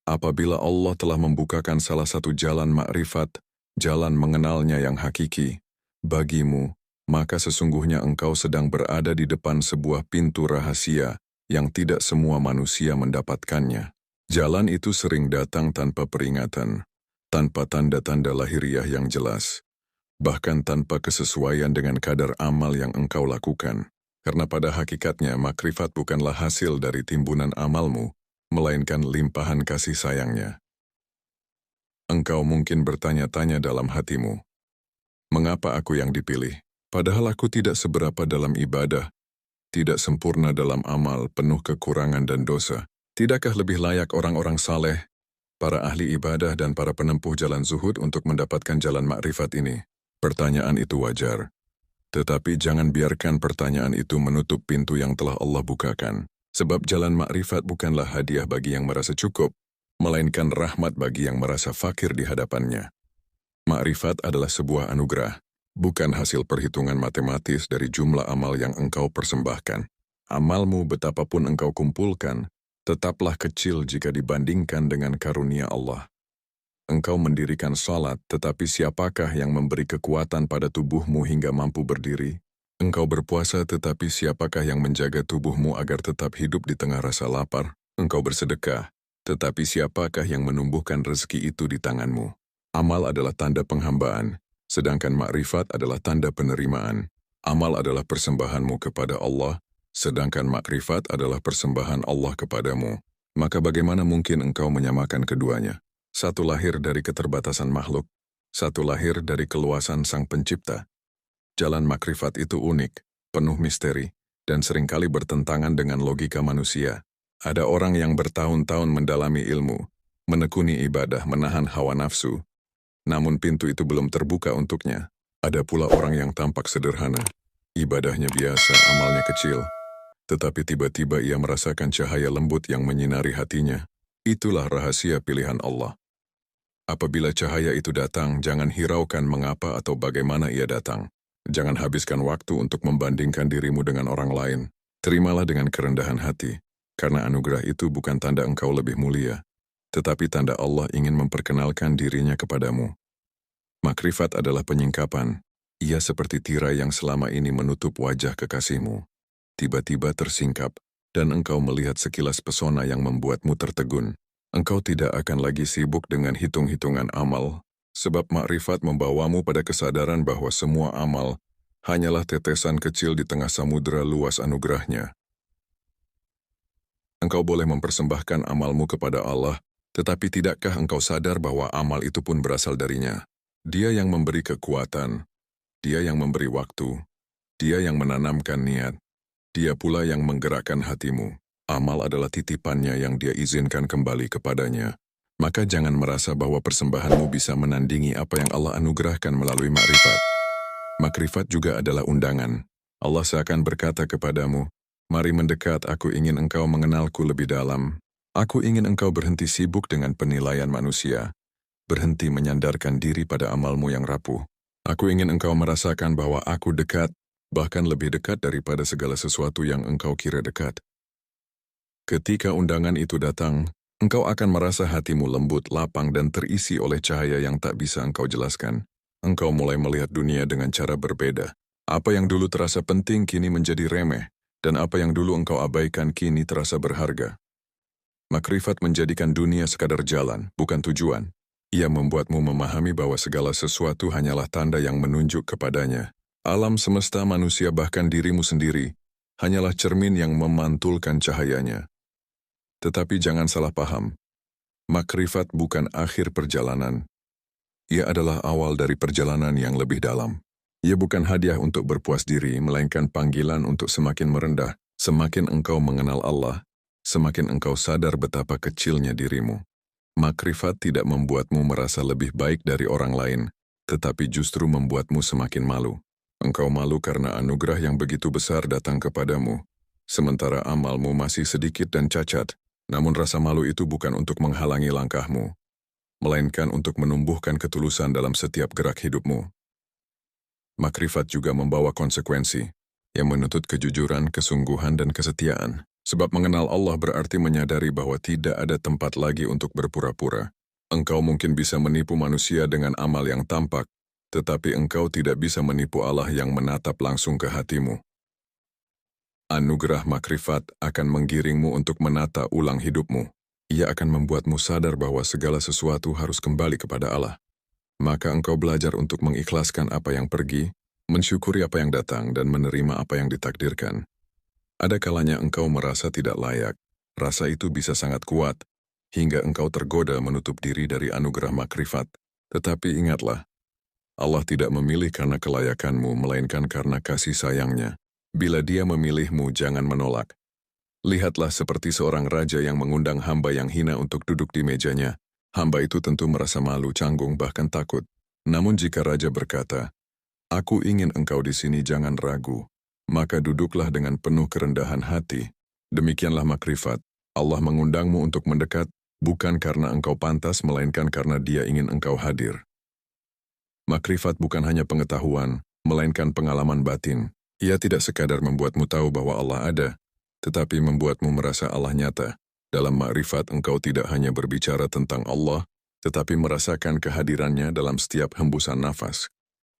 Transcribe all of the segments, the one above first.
Apabila Allah telah membukakan salah satu jalan makrifat, jalan mengenalnya yang hakiki, bagimu, maka sesungguhnya engkau sedang berada di depan sebuah pintu rahasia yang tidak semua manusia mendapatkannya. Jalan itu sering datang tanpa peringatan, tanpa tanda-tanda lahiriah yang jelas, bahkan tanpa kesesuaian dengan kadar amal yang engkau lakukan. Karena pada hakikatnya makrifat bukanlah hasil dari timbunan amalmu, melainkan limpahan kasih sayangnya. Engkau mungkin bertanya-tanya dalam hatimu, mengapa aku yang dipilih? Padahal aku tidak seberapa dalam ibadah, tidak sempurna dalam amal, penuh kekurangan dan dosa. Tidakkah lebih layak orang-orang saleh, para ahli ibadah dan para penempuh jalan zuhud untuk mendapatkan jalan makrifat ini? Pertanyaan itu wajar. Tetapi jangan biarkan pertanyaan itu menutup pintu yang telah Allah bukakan. Sebab jalan makrifat bukanlah hadiah bagi yang merasa cukup, melainkan rahmat bagi yang merasa fakir di hadapannya. Makrifat adalah sebuah anugerah, bukan hasil perhitungan matematis dari jumlah amal yang engkau persembahkan. Amalmu betapapun engkau kumpulkan, tetaplah kecil jika dibandingkan dengan karunia Allah. Engkau mendirikan salat, tetapi siapakah yang memberi kekuatan pada tubuhmu hingga mampu berdiri? Engkau berpuasa, tetapi siapakah yang menjaga tubuhmu agar tetap hidup di tengah rasa lapar? Engkau bersedekah, tetapi siapakah yang menumbuhkan rezeki itu di tanganmu? Amal adalah tanda penghambaan, sedangkan makrifat adalah tanda penerimaan. Amal adalah persembahanmu kepada Allah, sedangkan makrifat adalah persembahan Allah kepadamu. Maka bagaimana mungkin engkau menyamakan keduanya? Satu lahir dari keterbatasan makhluk, satu lahir dari keluasan Sang Pencipta. Jalan makrifat itu unik, penuh misteri, dan seringkali bertentangan dengan logika manusia. Ada orang yang bertahun-tahun mendalami ilmu, menekuni ibadah, menahan hawa nafsu. Namun pintu itu belum terbuka untuknya. Ada pula orang yang tampak sederhana, ibadahnya biasa, amalnya kecil. Tetapi tiba-tiba ia merasakan cahaya lembut yang menyinari hatinya. Itulah rahasia pilihan Allah. Apabila cahaya itu datang, jangan hiraukan mengapa atau bagaimana ia datang. Jangan habiskan waktu untuk membandingkan dirimu dengan orang lain. Terimalah dengan kerendahan hati, karena anugerah itu bukan tanda engkau lebih mulia, tetapi tanda Allah ingin memperkenalkan dirinya kepadamu. Makrifat adalah penyingkapan. Ia seperti tirai yang selama ini menutup wajah kekasihmu. Tiba-tiba tersingkap, dan engkau melihat sekilas pesona yang membuatmu tertegun. Engkau tidak akan lagi sibuk dengan hitung-hitungan amal, sebab makrifat membawamu pada kesadaran bahwa semua amal hanyalah tetesan kecil di tengah samudera luas anugerahnya. Engkau boleh mempersembahkan amalmu kepada Allah, tetapi tidakkah engkau sadar bahwa amal itu pun berasal darinya? Dia yang memberi kekuatan, Dia yang memberi waktu, Dia yang menanamkan niat, Dia pula yang menggerakkan hatimu. Amal adalah titipannya yang Dia izinkan kembali kepadanya. Maka jangan merasa bahwa persembahanmu bisa menandingi apa yang Allah anugerahkan melalui makrifat. Makrifat juga adalah undangan. Allah seakan berkata kepadamu, mari mendekat, aku ingin engkau mengenalku lebih dalam. Aku ingin engkau berhenti sibuk dengan penilaian manusia. Berhenti menyandarkan diri pada amalmu yang rapuh. Aku ingin engkau merasakan bahwa aku dekat, bahkan lebih dekat daripada segala sesuatu yang engkau kira dekat. Ketika undangan itu datang, engkau akan merasa hatimu lembut, lapang, dan terisi oleh cahaya yang tak bisa engkau jelaskan. Engkau mulai melihat dunia dengan cara berbeda. Apa yang dulu terasa penting kini menjadi remeh, dan apa yang dulu engkau abaikan kini terasa berharga. Makrifat menjadikan dunia sekadar jalan, bukan tujuan. Ia membuatmu memahami bahwa segala sesuatu hanyalah tanda yang menunjuk kepadanya. Alam semesta, manusia, bahkan dirimu sendiri, hanyalah cermin yang memantulkan cahayanya. Tetapi jangan salah paham. Makrifat bukan akhir perjalanan. Ia adalah awal dari perjalanan yang lebih dalam. Ia bukan hadiah untuk berpuas diri, melainkan panggilan untuk semakin merendah. Semakin engkau mengenal Allah, semakin engkau sadar betapa kecilnya dirimu. Makrifat tidak membuatmu merasa lebih baik dari orang lain, tetapi justru membuatmu semakin malu. Engkau malu karena anugerah yang begitu besar datang kepadamu, sementara amalmu masih sedikit dan cacat. Namun rasa malu itu bukan untuk menghalangi langkahmu, melainkan untuk menumbuhkan ketulusan dalam setiap gerak hidupmu. Makrifat juga membawa konsekuensi, yang menuntut kejujuran, kesungguhan, dan kesetiaan. Sebab mengenal Allah berarti menyadari bahwa tidak ada tempat lagi untuk berpura-pura. Engkau mungkin bisa menipu manusia dengan amal yang tampak, tetapi engkau tidak bisa menipu Allah yang menatap langsung ke hatimu. Anugerah makrifat akan menggiringmu untuk menata ulang hidupmu. Ia akan membuatmu sadar bahwa segala sesuatu harus kembali kepada Allah. Maka engkau belajar untuk mengikhlaskan apa yang pergi, mensyukuri apa yang datang, dan menerima apa yang ditakdirkan. Ada kalanya engkau merasa tidak layak. Rasa itu bisa sangat kuat, hingga engkau tergoda menutup diri dari anugerah makrifat. Tetapi ingatlah, Allah tidak memilih karena kelayakanmu, melainkan karena kasih sayangnya. Bila Dia memilihmu, jangan menolak. Lihatlah seperti seorang raja yang mengundang hamba yang hina untuk duduk di mejanya. Hamba itu tentu merasa malu, canggung, bahkan takut. Namun jika raja berkata, "Aku ingin engkau di sini, jangan ragu," maka duduklah dengan penuh kerendahan hati. Demikianlah makrifat. Allah mengundangmu untuk mendekat, bukan karena engkau pantas, melainkan karena Dia ingin engkau hadir. Makrifat bukan hanya pengetahuan, melainkan pengalaman batin. Ia tidak sekadar membuatmu tahu bahwa Allah ada, tetapi membuatmu merasa Allah nyata. Dalam makrifat engkau tidak hanya berbicara tentang Allah, tetapi merasakan kehadirannya dalam setiap hembusan nafas.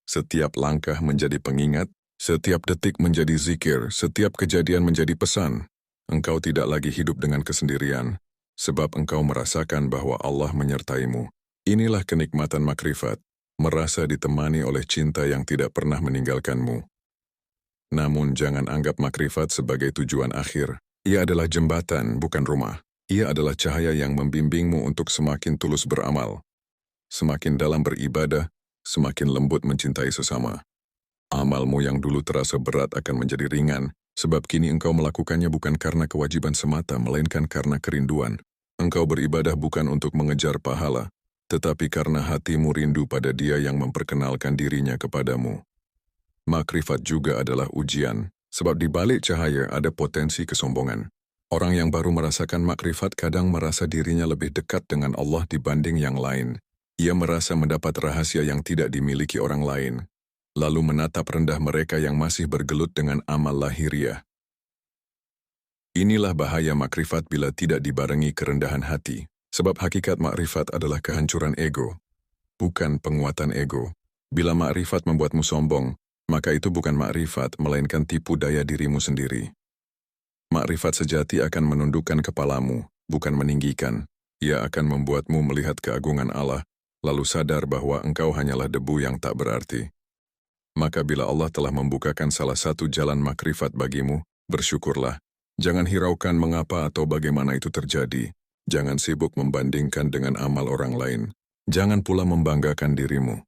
Setiap langkah menjadi pengingat, setiap detik menjadi zikir, setiap kejadian menjadi pesan. Engkau tidak lagi hidup dengan kesendirian, sebab engkau merasakan bahwa Allah menyertaimu. Inilah kenikmatan makrifat, merasa ditemani oleh cinta yang tidak pernah meninggalkanmu. Namun jangan anggap makrifat sebagai tujuan akhir. Ia adalah jembatan, bukan rumah. Ia adalah cahaya yang membimbingmu untuk semakin tulus beramal. Semakin dalam beribadah, semakin lembut mencintai sesama. Amalmu yang dulu terasa berat akan menjadi ringan, sebab kini engkau melakukannya bukan karena kewajiban semata, melainkan karena kerinduan. Engkau beribadah bukan untuk mengejar pahala, tetapi karena hatimu rindu pada Dia yang memperkenalkan dirinya kepadamu. Makrifat juga adalah ujian, sebab di balik cahaya ada potensi kesombongan. Orang yang baru merasakan makrifat kadang merasa dirinya lebih dekat dengan Allah dibanding yang lain. Ia merasa mendapat rahasia yang tidak dimiliki orang lain, lalu menatap rendah mereka yang masih bergelut dengan amal lahiriah. Inilah bahaya makrifat bila tidak dibarengi kerendahan hati, sebab hakikat makrifat adalah kehancuran ego, bukan penguatan ego. Bila makrifat membuatmu sombong, maka itu bukan makrifat, melainkan tipu daya dirimu sendiri. Makrifat sejati akan menundukkan kepalamu, bukan meninggikan. Ia akan membuatmu melihat keagungan Allah, lalu sadar bahwa engkau hanyalah debu yang tak berarti. Maka bila Allah telah membukakan salah satu jalan makrifat bagimu, bersyukurlah. Jangan hiraukan mengapa atau bagaimana itu terjadi. Jangan sibuk membandingkan dengan amal orang lain. Jangan pula membanggakan dirimu.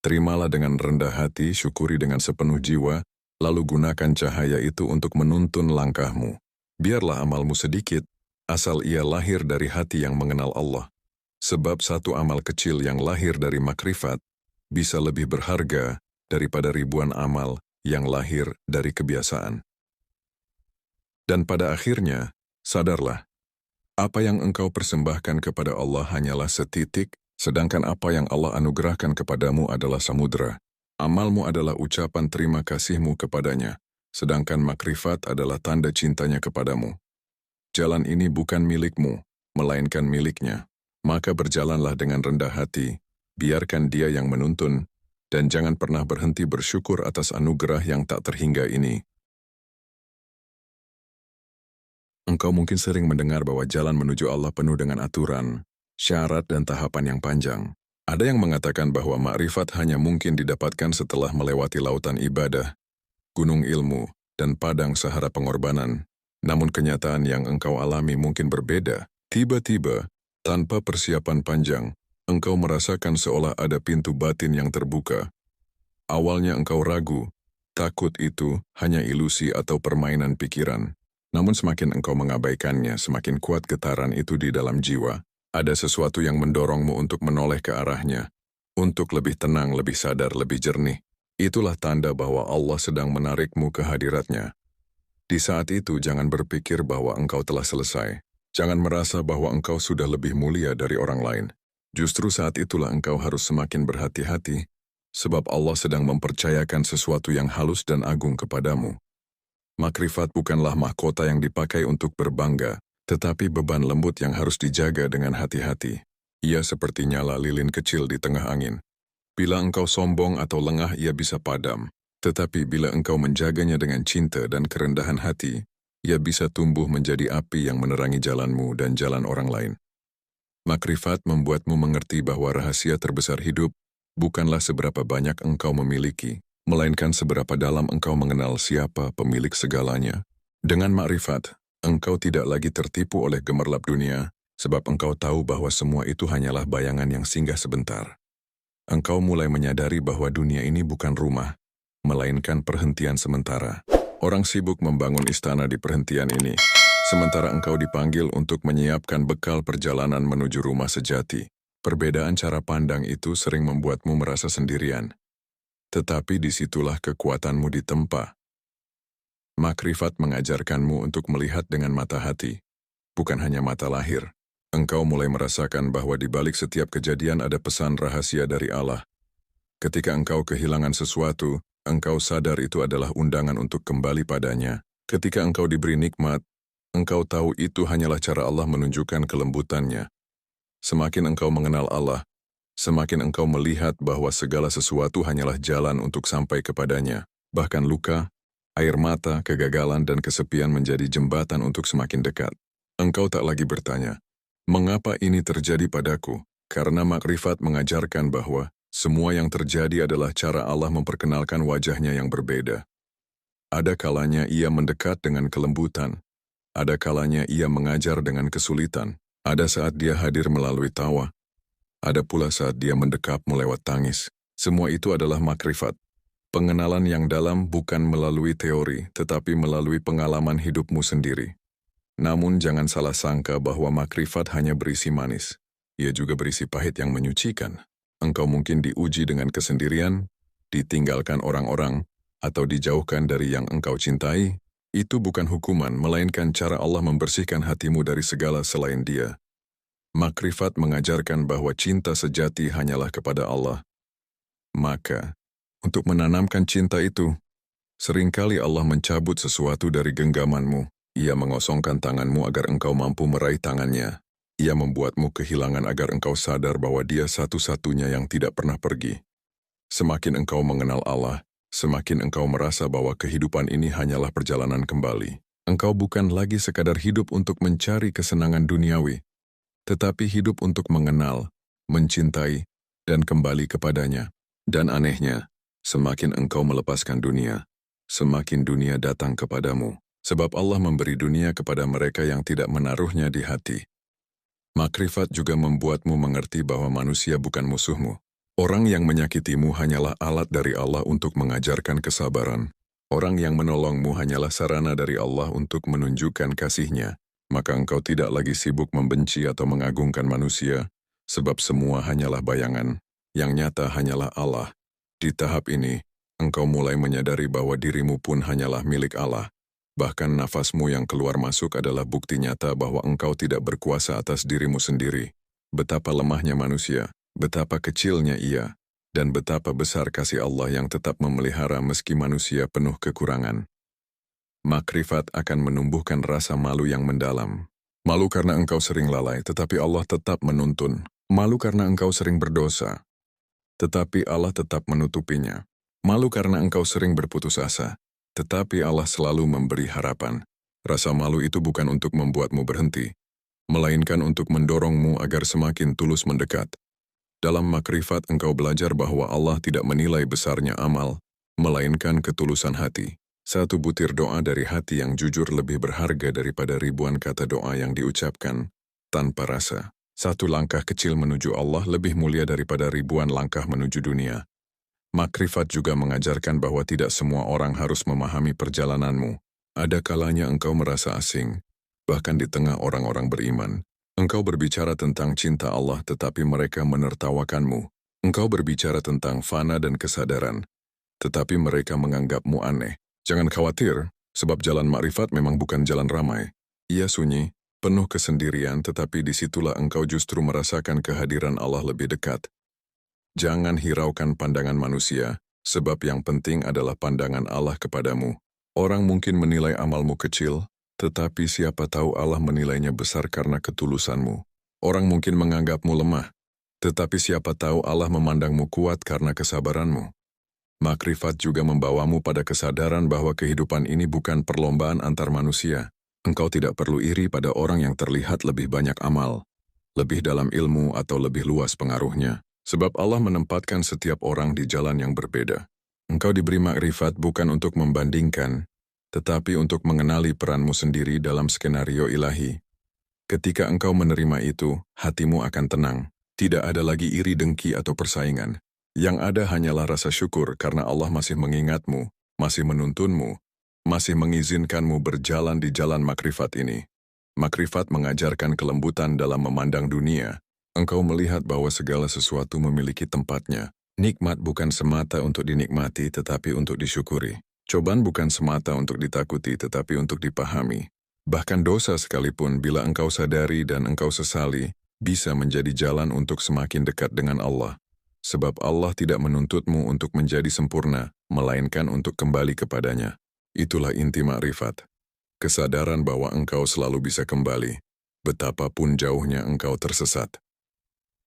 Terimalah dengan rendah hati, syukuri dengan sepenuh jiwa, lalu gunakan cahaya itu untuk menuntun langkahmu. Biarlah amalmu sedikit, asal ia lahir dari hati yang mengenal Allah. Sebab satu amal kecil yang lahir dari makrifat bisa lebih berharga daripada ribuan amal yang lahir dari kebiasaan. Dan pada akhirnya, sadarlah, apa yang engkau persembahkan kepada Allah hanyalah setitik, sedangkan apa yang Allah anugerahkan kepadamu adalah samudera. Amalmu adalah ucapan terima kasihmu kepadanya, sedangkan makrifat adalah tanda cintanya kepadamu. Jalan ini bukan milikmu, melainkan miliknya. Maka berjalanlah dengan rendah hati, biarkan Dia yang menuntun, dan jangan pernah berhenti bersyukur atas anugerah yang tak terhingga ini. Engkau mungkin sering mendengar bahwa jalan menuju Allah penuh dengan aturan, syarat, dan tahapan yang panjang. Ada yang mengatakan bahwa makrifat hanya mungkin didapatkan setelah melewati lautan ibadah, gunung ilmu, dan padang sahara pengorbanan. Namun kenyataan yang engkau alami mungkin berbeda. Tiba-tiba, tanpa persiapan panjang, engkau merasakan seolah ada pintu batin yang terbuka. Awalnya engkau ragu, takut itu hanya ilusi atau permainan pikiran. Namun semakin engkau mengabaikannya, semakin kuat getaran itu di dalam jiwa. Ada sesuatu yang mendorongmu untuk menoleh ke arahnya, untuk lebih tenang, lebih sadar, lebih jernih. Itulah tanda bahwa Allah sedang menarikmu ke hadiratnya. Di saat itu jangan berpikir bahwa engkau telah selesai. Jangan merasa bahwa engkau sudah lebih mulia dari orang lain. Justru saat itulah engkau harus semakin berhati-hati, sebab Allah sedang mempercayakan sesuatu yang halus dan agung kepadamu. Makrifat bukanlah mahkota yang dipakai untuk berbangga, tetapi beban lembut yang harus dijaga dengan hati-hati. Ia seperti nyala lilin kecil di tengah angin. Bila engkau sombong atau lengah, ia bisa padam. Tetapi bila engkau menjaganya dengan cinta dan kerendahan hati, ia bisa tumbuh menjadi api yang menerangi jalanmu dan jalan orang lain. Makrifat membuatmu mengerti bahwa rahasia terbesar hidup bukanlah seberapa banyak engkau memiliki, melainkan seberapa dalam engkau mengenal siapa pemilik segalanya. Dengan makrifat, engkau tidak lagi tertipu oleh gemerlap dunia, sebab engkau tahu bahwa semua itu hanyalah bayangan yang singgah sebentar. Engkau mulai menyadari bahwa dunia ini bukan rumah, melainkan perhentian sementara. Orang sibuk membangun istana di perhentian ini, sementara engkau dipanggil untuk menyiapkan bekal perjalanan menuju rumah sejati. Perbedaan cara pandang itu sering membuatmu merasa sendirian. Tetapi disitulah kekuatanmu ditempa. Makrifat mengajarkanmu untuk melihat dengan mata hati, bukan hanya mata lahir. Engkau mulai merasakan bahwa di balik setiap kejadian ada pesan rahasia dari Allah. Ketika engkau kehilangan sesuatu, engkau sadar itu adalah undangan untuk kembali padanya. Ketika engkau diberi nikmat, engkau tahu itu hanyalah cara Allah menunjukkan kelembutannya. Semakin engkau mengenal Allah, semakin engkau melihat bahwa segala sesuatu hanyalah jalan untuk sampai kepadanya. Bahkan luka, air mata, kegagalan, dan kesepian menjadi jembatan untuk semakin dekat. Engkau tak lagi bertanya, mengapa ini terjadi padaku? Karena makrifat mengajarkan bahwa semua yang terjadi adalah cara Allah memperkenalkan wajahnya yang berbeda. Ada kalanya ia mendekat dengan kelembutan. Ada kalanya ia mengajar dengan kesulitan. Ada saat dia hadir melalui tawa. Ada pula saat dia mendekapmu lewat tangis. Semua itu adalah makrifat. Pengenalan yang dalam bukan melalui teori, tetapi melalui pengalaman hidupmu sendiri. Namun jangan salah sangka bahwa makrifat hanya berisi manis. Ia juga berisi pahit yang menyucikan. Engkau mungkin diuji dengan kesendirian, ditinggalkan orang-orang, atau dijauhkan dari yang engkau cintai. Itu bukan hukuman, melainkan cara Allah membersihkan hatimu dari segala selain Dia. Makrifat mengajarkan bahwa cinta sejati hanyalah kepada Allah. Maka, untuk menanamkan cinta itu, seringkali Allah mencabut sesuatu dari genggamanmu. Ia mengosongkan tanganmu agar engkau mampu meraih tangannya. Ia membuatmu kehilangan agar engkau sadar bahwa Dia satu-satunya yang tidak pernah pergi. Semakin engkau mengenal Allah, semakin engkau merasa bahwa kehidupan ini hanyalah perjalanan kembali. Engkau bukan lagi sekadar hidup untuk mencari kesenangan duniawi, tetapi hidup untuk mengenal, mencintai, dan kembali kepadanya. Dan anehnya, semakin engkau melepaskan dunia, semakin dunia datang kepadamu. Sebab Allah memberi dunia kepada mereka yang tidak menaruhnya di hati. Makrifat juga membuatmu mengerti bahwa manusia bukan musuhmu. Orang yang menyakitimu hanyalah alat dari Allah untuk mengajarkan kesabaran. Orang yang menolongmu hanyalah sarana dari Allah untuk menunjukkan kasih-Nya. Maka engkau tidak lagi sibuk membenci atau mengagungkan manusia, sebab semua hanyalah bayangan, yang nyata hanyalah Allah. Di tahap ini, engkau mulai menyadari bahwa dirimu pun hanyalah milik Allah. Bahkan nafasmu yang keluar masuk adalah bukti nyata bahwa engkau tidak berkuasa atas dirimu sendiri. Betapa lemahnya manusia, betapa kecilnya ia, dan betapa besar kasih Allah yang tetap memelihara meski manusia penuh kekurangan. Makrifat akan menumbuhkan rasa malu yang mendalam. Malu karena engkau sering lalai, tetapi Allah tetap menuntun. Malu karena engkau sering berdosa, tetapi Allah tetap menutupinya. Malu karena engkau sering berputus asa, tetapi Allah selalu memberi harapan. Rasa malu itu bukan untuk membuatmu berhenti, melainkan untuk mendorongmu agar semakin tulus mendekat. Dalam makrifat engkau belajar bahwa Allah tidak menilai besarnya amal, melainkan ketulusan hati. Satu butir doa dari hati yang jujur lebih berharga daripada ribuan kata doa yang diucapkan tanpa rasa. Satu langkah kecil menuju Allah lebih mulia daripada ribuan langkah menuju dunia. Makrifat juga mengajarkan bahwa tidak semua orang harus memahami perjalananmu. Ada kalanya engkau merasa asing, bahkan di tengah orang-orang beriman. Engkau berbicara tentang cinta Allah tetapi mereka menertawakanmu. Engkau berbicara tentang fana dan kesadaran, tetapi mereka menganggapmu aneh. Jangan khawatir, sebab jalan makrifat memang bukan jalan ramai. Ia sunyi, penuh kesendirian, tetapi disitulah engkau justru merasakan kehadiran Allah lebih dekat. Jangan hiraukan pandangan manusia, sebab yang penting adalah pandangan Allah kepadamu. Orang mungkin menilai amalmu kecil, tetapi siapa tahu Allah menilainya besar karena ketulusanmu. Orang mungkin menganggapmu lemah, tetapi siapa tahu Allah memandangmu kuat karena kesabaranmu. Makrifat juga membawamu pada kesadaran bahwa kehidupan ini bukan perlombaan antar manusia. Engkau tidak perlu iri pada orang yang terlihat lebih banyak amal, lebih dalam ilmu atau lebih luas pengaruhnya. Sebab Allah menempatkan setiap orang di jalan yang berbeda. Engkau diberi makrifat bukan untuk membandingkan, tetapi untuk mengenali peranmu sendiri dalam skenario ilahi. Ketika engkau menerima itu, hatimu akan tenang. Tidak ada lagi iri dengki atau persaingan. Yang ada hanyalah rasa syukur karena Allah masih mengingatmu, masih menuntunmu, masih mengizinkanmu berjalan di jalan makrifat ini. Makrifat mengajarkan kelembutan dalam memandang dunia. Engkau melihat bahwa segala sesuatu memiliki tempatnya. Nikmat bukan semata untuk dinikmati tetapi untuk disyukuri. Cobaan bukan semata untuk ditakuti tetapi untuk dipahami. Bahkan dosa sekalipun bila engkau sadari dan engkau sesali, bisa menjadi jalan untuk semakin dekat dengan Allah. Sebab Allah tidak menuntutmu untuk menjadi sempurna, melainkan untuk kembali kepadanya. Itulah inti makrifat. Kesadaran bahwa engkau selalu bisa kembali, betapapun jauhnya engkau tersesat.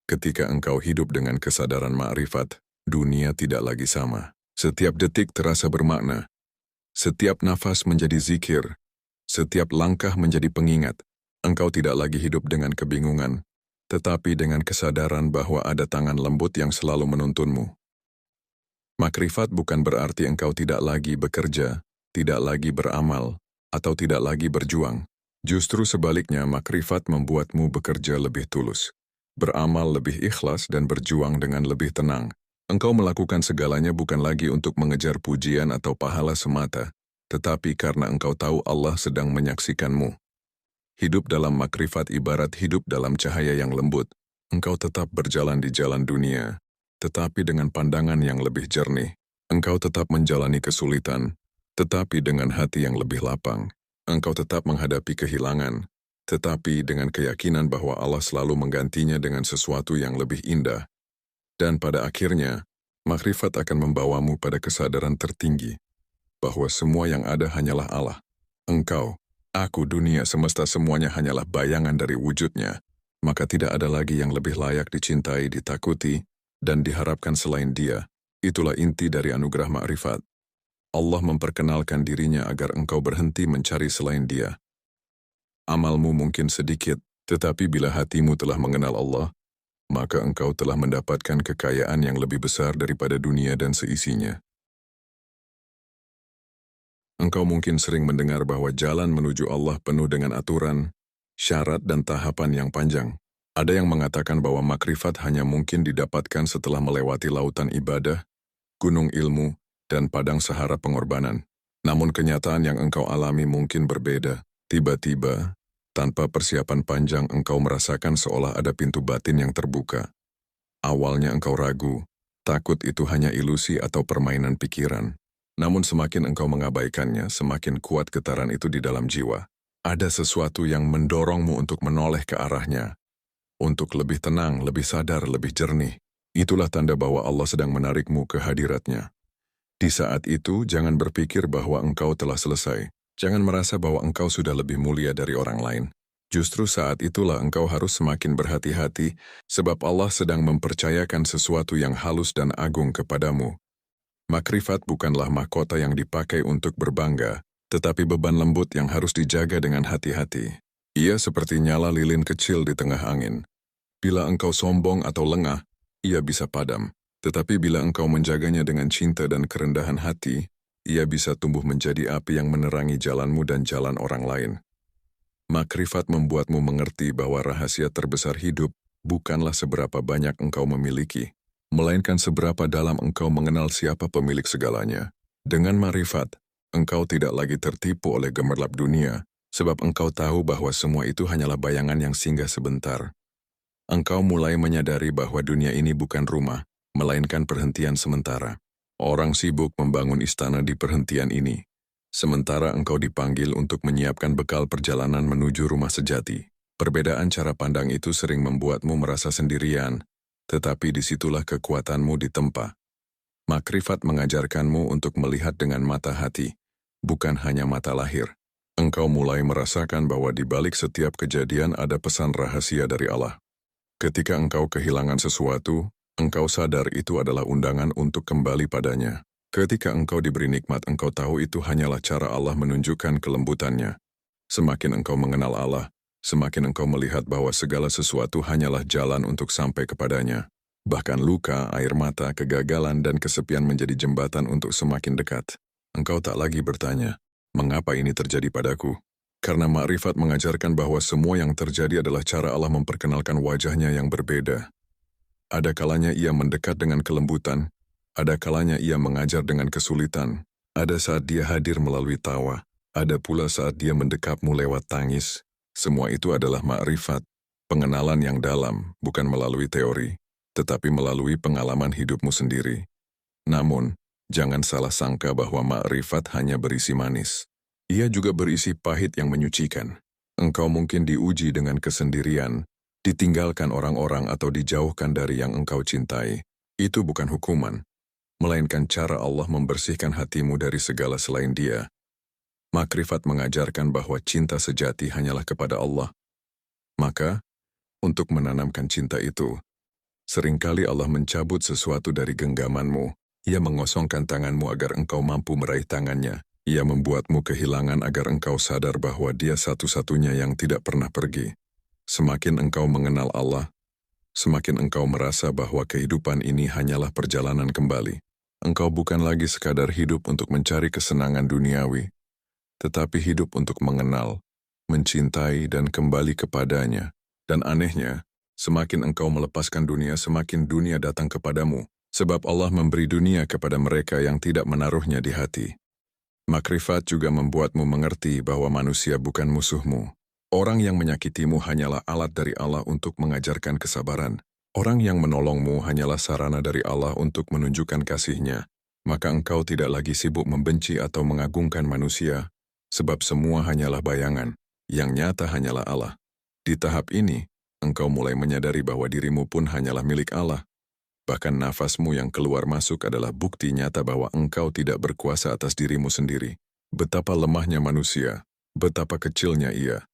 Ketika engkau hidup dengan kesadaran makrifat, dunia tidak lagi sama. Setiap detik terasa bermakna. Setiap nafas menjadi zikir. Setiap langkah menjadi pengingat. Engkau tidak lagi hidup dengan kebingungan, tetapi dengan kesadaran bahwa ada tangan lembut yang selalu menuntunmu. Makrifat bukan berarti engkau tidak lagi bekerja, tidak lagi beramal, atau tidak lagi berjuang. Justru sebaliknya, makrifat membuatmu bekerja lebih tulus, beramal lebih ikhlas dan berjuang dengan lebih tenang. Engkau melakukan segalanya bukan lagi untuk mengejar pujian atau pahala semata, tetapi karena engkau tahu Allah sedang menyaksikanmu. Hidup dalam makrifat ibarat hidup dalam cahaya yang lembut. Engkau tetap berjalan di jalan dunia, tetapi dengan pandangan yang lebih jernih. Engkau tetap menjalani kesulitan, tetapi dengan hati yang lebih lapang. Engkau tetap menghadapi kehilangan, tetapi dengan keyakinan bahwa Allah selalu menggantinya dengan sesuatu yang lebih indah. Dan pada akhirnya, makrifat akan membawamu pada kesadaran tertinggi, bahwa semua yang ada hanyalah Allah. Engkau, aku, dunia, semesta semuanya hanyalah bayangan dari wujudnya, maka tidak ada lagi yang lebih layak dicintai, ditakuti, dan diharapkan selain Dia. Itulah inti dari anugerah makrifat. Allah memperkenalkan dirinya agar engkau berhenti mencari selain Dia. Amalmu mungkin sedikit, tetapi bila hatimu telah mengenal Allah, maka engkau telah mendapatkan kekayaan yang lebih besar daripada dunia dan seisinya. Engkau mungkin sering mendengar bahwa jalan menuju Allah penuh dengan aturan, syarat dan tahapan yang panjang. Ada yang mengatakan bahwa makrifat hanya mungkin didapatkan setelah melewati lautan ibadah, gunung ilmu, dan padang sahara pengorbanan. Namun kenyataan yang engkau alami mungkin berbeda. Tiba-tiba, tanpa persiapan panjang engkau merasakan seolah ada pintu batin yang terbuka. Awalnya engkau ragu, takut itu hanya ilusi atau permainan pikiran. Namun semakin engkau mengabaikannya, semakin kuat getaran itu di dalam jiwa. Ada sesuatu yang mendorongmu untuk menoleh ke arahnya, untuk lebih tenang, lebih sadar, lebih jernih. Itulah tanda bahwa Allah sedang menarikmu ke hadiratnya. Di saat itu, jangan berpikir bahwa engkau telah selesai. Jangan merasa bahwa engkau sudah lebih mulia dari orang lain. Justru saat itulah engkau harus semakin berhati-hati, sebab Allah sedang mempercayakan sesuatu yang halus dan agung kepadamu. Makrifat bukanlah mahkota yang dipakai untuk berbangga, tetapi beban lembut yang harus dijaga dengan hati-hati. Ia seperti nyala lilin kecil di tengah angin. Bila engkau sombong atau lengah, ia bisa padam. Tetapi bila engkau menjaganya dengan cinta dan kerendahan hati, ia bisa tumbuh menjadi api yang menerangi jalanmu dan jalan orang lain. Makrifat membuatmu mengerti bahwa rahasia terbesar hidup bukanlah seberapa banyak engkau memiliki, melainkan seberapa dalam engkau mengenal siapa pemilik segalanya. Dengan makrifat, engkau tidak lagi tertipu oleh gemerlap dunia, sebab engkau tahu bahwa semua itu hanyalah bayangan yang singgah sebentar. Engkau mulai menyadari bahwa dunia ini bukan rumah, melainkan perhentian sementara. Orang sibuk membangun istana di perhentian ini, sementara engkau dipanggil untuk menyiapkan bekal perjalanan menuju rumah sejati. Perbedaan cara pandang itu sering membuatmu merasa sendirian, tetapi disitulah kekuatanmu ditempa. Makrifat mengajarkanmu untuk melihat dengan mata hati, bukan hanya mata lahir. Engkau mulai merasakan bahwa di balik setiap kejadian ada pesan rahasia dari Allah. Ketika engkau kehilangan sesuatu, engkau sadar itu adalah undangan untuk kembali padanya. Ketika engkau diberi nikmat, engkau tahu itu hanyalah cara Allah menunjukkan kelembutannya. Semakin engkau mengenal Allah, semakin engkau melihat bahwa segala sesuatu hanyalah jalan untuk sampai kepadanya. Bahkan luka, air mata, kegagalan, dan kesepian menjadi jembatan untuk semakin dekat. Engkau tak lagi bertanya, mengapa ini terjadi padaku? Karena makrifat mengajarkan bahwa semua yang terjadi adalah cara Allah memperkenalkan wajahnya yang berbeda. Ada kalanya ia mendekat dengan kelembutan, ada kalanya ia mengajar dengan kesulitan, ada saat dia hadir melalui tawa, ada pula saat dia mendekapmu lewat tangis. Semua itu adalah makrifat, pengenalan yang dalam, bukan melalui teori, tetapi melalui pengalaman hidupmu sendiri. Namun, jangan salah sangka bahwa makrifat hanya berisi manis. Ia juga berisi pahit yang menyucikan. Engkau mungkin diuji dengan kesendirian, ditinggalkan orang-orang atau dijauhkan dari yang engkau cintai. Itu bukan hukuman, melainkan cara Allah membersihkan hatimu dari segala selain Dia. Makrifat mengajarkan bahwa cinta sejati hanyalah kepada Allah. Maka, untuk menanamkan cinta itu, seringkali Allah mencabut sesuatu dari genggamanmu. Ia mengosongkan tanganmu agar engkau mampu meraih tangannya. Ia membuatmu kehilangan agar engkau sadar bahwa Dia satu-satunya yang tidak pernah pergi. Semakin engkau mengenal Allah, semakin engkau merasa bahwa kehidupan ini hanyalah perjalanan kembali. Engkau bukan lagi sekadar hidup untuk mencari kesenangan duniawi, tetapi hidup untuk mengenal, mencintai, dan kembali kepadanya. Dan anehnya, semakin engkau melepaskan dunia, semakin dunia datang kepadamu, sebab Allah memberi dunia kepada mereka yang tidak menaruhnya di hati. Makrifat juga membuatmu mengerti bahwa manusia bukan musuhmu. Orang yang menyakitimu hanyalah alat dari Allah untuk mengajarkan kesabaran. Orang yang menolongmu hanyalah sarana dari Allah untuk menunjukkan kasih-Nya. Maka engkau tidak lagi sibuk membenci atau mengagungkan manusia, sebab semua hanyalah bayangan, yang nyata hanyalah Allah. Di tahap ini, engkau mulai menyadari bahwa dirimu pun hanyalah milik Allah. Bahkan nafasmu yang keluar masuk adalah bukti nyata bahwa engkau tidak berkuasa atas dirimu sendiri. Betapa lemahnya manusia, betapa kecilnya ia,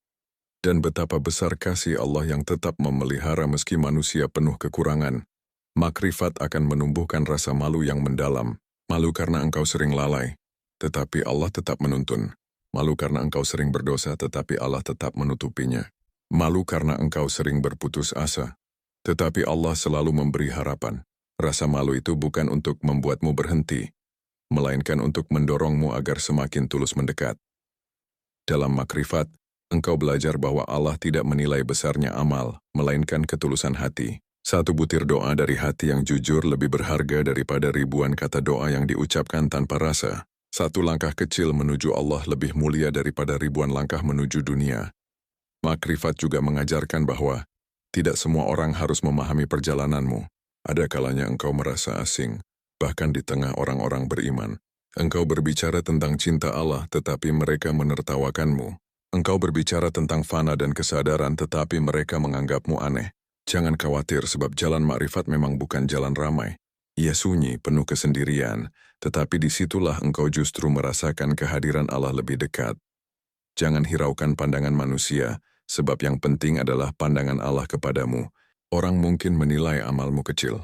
dan betapa besar kasih Allah yang tetap memelihara meski manusia penuh kekurangan. Makrifat akan menumbuhkan rasa malu yang mendalam. Malu karena engkau sering lalai, tetapi Allah tetap menuntun. Malu karena engkau sering berdosa, tetapi Allah tetap menutupinya. Malu karena engkau sering berputus asa, tetapi Allah selalu memberi harapan. Rasa malu itu bukan untuk membuatmu berhenti, melainkan untuk mendorongmu agar semakin tulus mendekat. Dalam makrifat, engkau belajar bahwa Allah tidak menilai besarnya amal, melainkan ketulusan hati. Satu butir doa dari hati yang jujur lebih berharga daripada ribuan kata doa yang diucapkan tanpa rasa. Satu langkah kecil menuju Allah lebih mulia daripada ribuan langkah menuju dunia. Makrifat juga mengajarkan bahwa tidak semua orang harus memahami perjalananmu. Ada kalanya engkau merasa asing, bahkan di tengah orang-orang beriman. Engkau berbicara tentang cinta Allah, tetapi mereka menertawakanmu. Engkau berbicara tentang fana dan kesadaran, tetapi mereka menganggapmu aneh. Jangan khawatir, sebab jalan makrifat memang bukan jalan ramai. Ia sunyi, penuh kesendirian, tetapi disitulah engkau justru merasakan kehadiran Allah lebih dekat. Jangan hiraukan pandangan manusia, sebab yang penting adalah pandangan Allah kepadamu. Orang mungkin menilai amalmu kecil,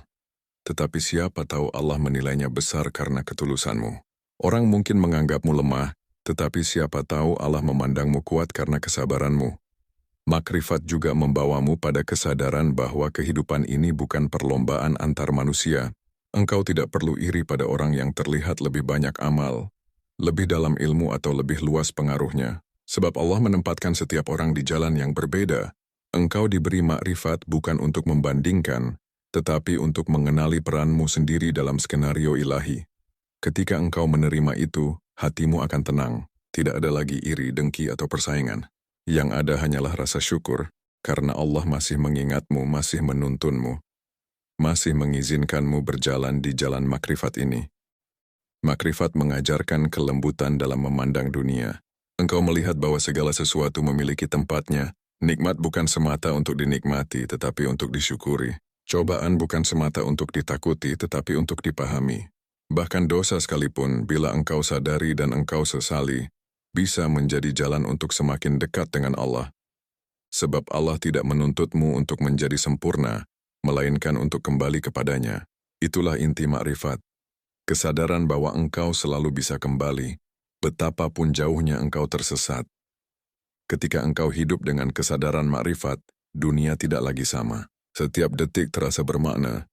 tetapi siapa tahu Allah menilainya besar karena ketulusanmu. Orang mungkin menganggapmu lemah, tetapi siapa tahu Allah memandangmu kuat karena kesabaranmu. Makrifat juga membawamu pada kesadaran bahwa kehidupan ini bukan perlombaan antar manusia. Engkau tidak perlu iri pada orang yang terlihat lebih banyak amal, lebih dalam ilmu atau lebih luas pengaruhnya. Sebab Allah menempatkan setiap orang di jalan yang berbeda. Engkau diberi makrifat bukan untuk membandingkan, tetapi untuk mengenali peranmu sendiri dalam skenario ilahi. Ketika engkau menerima itu, hatimu akan tenang. Tidak ada lagi iri, dengki, atau persaingan. Yang ada hanyalah rasa syukur, karena Allah masih mengingatmu, masih menuntunmu, masih mengizinkanmu berjalan di jalan makrifat ini. Makrifat mengajarkan kelembutan dalam memandang dunia. Engkau melihat bahwa segala sesuatu memiliki tempatnya. Nikmat bukan semata untuk dinikmati, tetapi untuk disyukuri. Cobaan bukan semata untuk ditakuti, tetapi untuk dipahami. Bahkan dosa sekalipun, bila engkau sadari dan engkau sesali, bisa menjadi jalan untuk semakin dekat dengan Allah. Sebab Allah tidak menuntutmu untuk menjadi sempurna, melainkan untuk kembali kepadanya. Itulah inti makrifat. Kesadaran bahwa engkau selalu bisa kembali, betapapun jauhnya engkau tersesat. Ketika engkau hidup dengan kesadaran makrifat, dunia tidak lagi sama. Setiap detik terasa bermakna,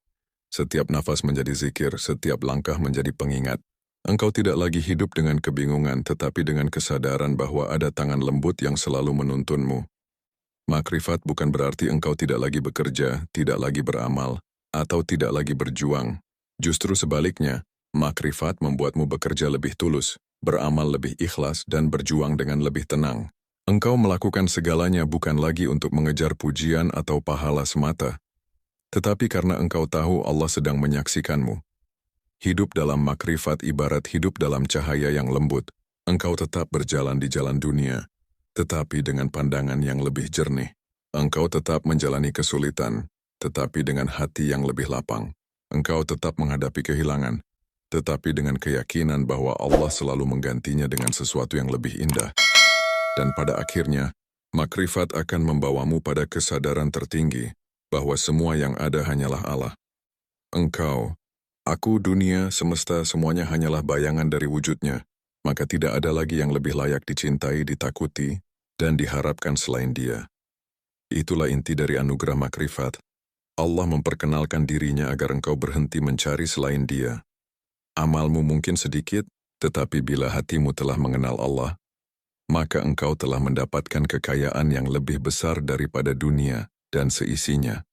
setiap nafas menjadi zikir, setiap langkah menjadi pengingat. Engkau tidak lagi hidup dengan kebingungan, tetapi dengan kesadaran bahwa ada tangan lembut yang selalu menuntunmu. Makrifat bukan berarti engkau tidak lagi bekerja, tidak lagi beramal, atau tidak lagi berjuang. Justru sebaliknya, makrifat membuatmu bekerja lebih tulus, beramal lebih ikhlas, dan berjuang dengan lebih tenang. Engkau melakukan segalanya bukan lagi untuk mengejar pujian atau pahala semata, tetapi karena engkau tahu Allah sedang menyaksikanmu. Hidup dalam makrifat ibarat hidup dalam cahaya yang lembut. Engkau tetap berjalan di jalan dunia, tetapi dengan pandangan yang lebih jernih. Engkau tetap menjalani kesulitan, tetapi dengan hati yang lebih lapang. Engkau tetap menghadapi kehilangan, tetapi dengan keyakinan bahwa Allah selalu menggantinya dengan sesuatu yang lebih indah. Dan pada akhirnya, makrifat akan membawamu pada kesadaran tertinggi, bahwa semua yang ada hanyalah Allah. Engkau, aku, dunia, semesta, semuanya hanyalah bayangan dari wujudnya, maka tidak ada lagi yang lebih layak dicintai, ditakuti, dan diharapkan selain Dia. Itulah inti dari anugerah makrifat. Allah memperkenalkan dirinya agar engkau berhenti mencari selain Dia. Amalmu mungkin sedikit, tetapi bila hatimu telah mengenal Allah, maka engkau telah mendapatkan kekayaan yang lebih besar daripada dunia dan seisinya.